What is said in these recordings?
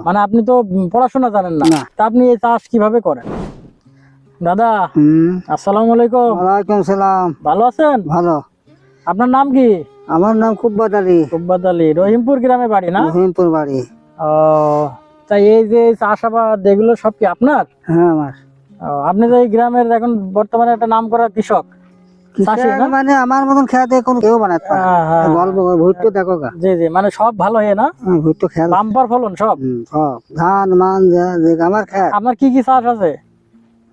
মানে আপনি তো পড়াশোনা জানেন না, না। তা আপনি এই চাষ কিভাবে করেন? দাদা আসসালামু আলাইকুম। ওয়ালাইকুম সালাম। ভালো আছেন? ভালো। আপনার নাম কি? আমার নাম কুব্বাত আলী, কুব্বাত আলী, রহিমপুর গ্রামে বাড়ি না? রহিমপুর বাড়ি। ও, তাই এই যে চাষাবাদ এগুলো সব কি আপনার? হ্যাঁ আমার। আপনি তো এই গ্রামের এখন বর্তমানে একটা নাম করা কৃষক, চাষি কিসের না? মানে আমার মতন খেয়াতে কোনো কেউ বানাতে পারে না। হ্যাঁ। গল্প ভুট্টো দেখো গা, জি জি, মানে সব ভালো হয় না? ভুট্টো খেয়াল। বাম্পার ফলন সব। সব ধান মান যে আমার খেয়াল। আপনার কি কি চাষ আছে?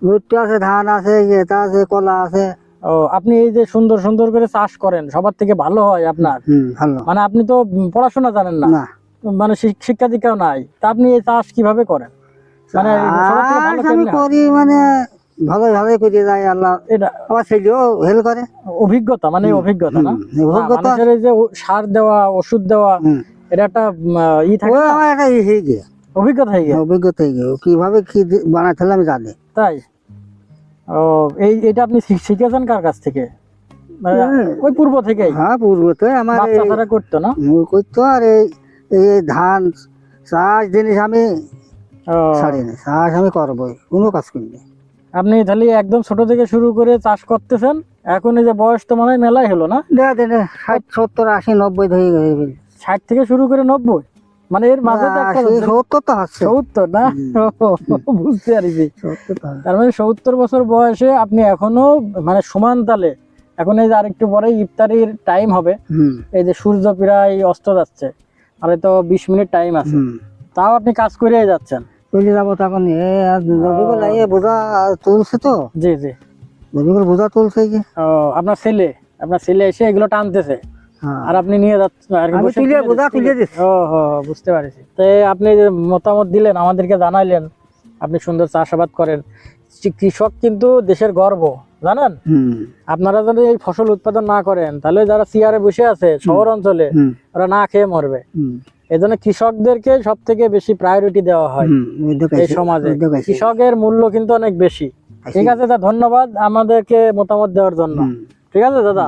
ভুট্টো আছে, ধান আছে, এটা আছে, কলা আছে। ও, আপনি এই যে সুন্দর সুন্দর করে চাষ করেন, সবার থেকে ভালো হয় আপনার। ভালো। মানে আপনি তো পড়াশোনা জানেন না, না, মানে শিক্ষা দীক্ষাও নাই, তা আপনি এই চাষ কিভাবে করেন? মানে সবার থেকে ভালো চাষ আমি কেমনে হয়? করি মানে ভালোই ভালোই করে যাই আল্লাহ। এটা আমার ছেলেও হেল্প করে। অভিজ্ঞতা, মানে অভিজ্ঞতা না? অভিজ্ঞতা। মানুষের এই যে সার দেওয়া, ওষুধ দেওয়া, এটা একটা ই থাকে ওই না? আমার একটা হয়ে গিয়ে অভিজ্ঞতা হয়ে গেছে, অভিজ্ঞতা হয়ে গিয়ে কিভাবে কি বানাতে হবে আমি জানি। তাই? ও, এটা আপনি শিখেছেন কার কাছ থেকে? মানে ওই পূর্ব থেকেই হ্যাঁ পূর্বতে আমার বাচ্চা তারা করতো না? করতো। আর এই এই ধান চাষ জিনিস আমি ও, ছাড়িনি, চাষ আমি করবোই, কোনো কাজ করিনি। আপনি তাহলে একদম ছোট থেকে শুরু করে চাষ করতেছেন, এখন এই যে বয়স তো মনে হয় মেলাই হলো না? 60 70 80 90 হয়ে গেছে। 60 থেকে শুরু করে 90, মানে এর মাঝে তো একটা 70 তো হচ্ছে। 70 না? বুঝতে পারছি। 70 তো হচ্ছে। তার মানে 70 বছর বয়সে আপনি এখনো মানে সমান তালে, এখন এই যে আরেকটু পরে ইফতারির টাইম হবে, এই যে সূর্য প্রায় অস্ত যাচ্ছে, আর তো 20 মিনিট টাইম আছে, তাও আপনি কাজ করে যাচ্ছেন। চলে যাবো তখন। রবিগুলো বোঝা তুলছে তো, জি জি। রবিগুলো বোঝা তুলছে কি। ও, আপনার ছেলে এসে এগুলো টানতেছে, আর আপনি নিয়ে যাচ্ছেন আর কি, আমি বসে তুলে বোঝা তুলে দিচ্ছি। ও হো, বুঝতে পারছি। তো আপনি যে মতামত দিলেন, আমাদেরকে জানাইলেন আপনি সুন্দর চাষাবাদ করেন। কৃষক কিন্তু দেশের গর্ব, জানেন? আপনারা যদি এই ফসল উৎপাদন না করেন, তাহলে যারা চেয়ারে বসে আছে শহর অঞ্চলে, ওরা না খেয়ে মরবে। এই জন্য কৃষকদেরকে সব থেকে বেশি প্রায়োরিটি দেওয়া হয় এই সমাজে। কৃষকের মূল্য কিন্তু অনেক বেশি। ঠিক আছে, তা ধন্যবাদ আমাদেরকে মতামত দেওয়ার জন্য। ঠিক আছে দাদা।